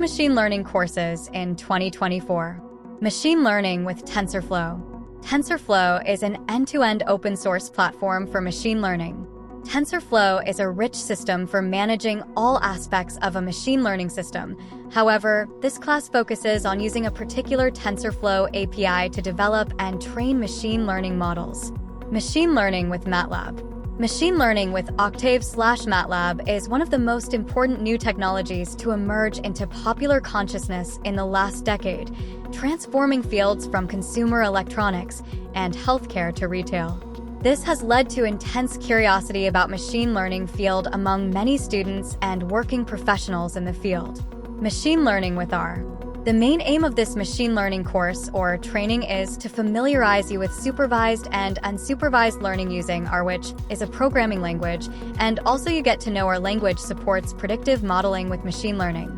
machine learning courses in 2024. Machine learning with Tensorflow. Tensorflow is an end-to-end open-source platform for machine learning. Tensorflow is a rich system for managing all aspects of a machine learning system. However, this class focuses on using a particular Tensorflow API to develop and train machine learning models. Machine learning with Matlab. Machine learning with Octave/Matlab is one of the most important new technologies to emerge into popular consciousness in the last decade, transforming fields from consumer electronics and healthcare to retail. This has led to intense curiosity about machine learning field among many students and working professionals in the field. Machine learning with R. The main aim of this machine learning course or training is to familiarize you with supervised and unsupervised learning using R, which is a programming language, and also you get to know our language supports predictive modeling with machine learning.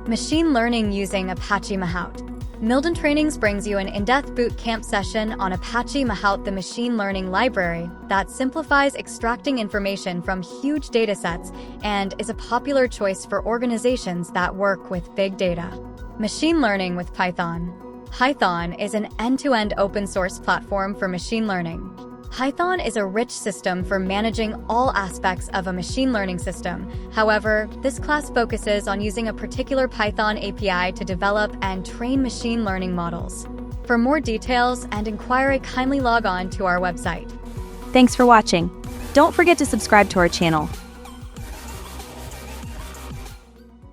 Machine learning using Apache Mahout. Mildaintrainings brings you an in-depth boot camp session on Apache Mahout, the machine learning library that simplifies extracting information from huge datasets and is a popular choice for organizations that work with big data. Machine learning with Python. Python is an end-to-end open-source platform for machine learning. Python is a rich system for managing all aspects of a machine learning system. However, this class focuses on using a particular Python API to develop and train machine learning models. For more details and inquiry, kindly log on to our website. Thanks for watching. Don't forget to subscribe to our channel.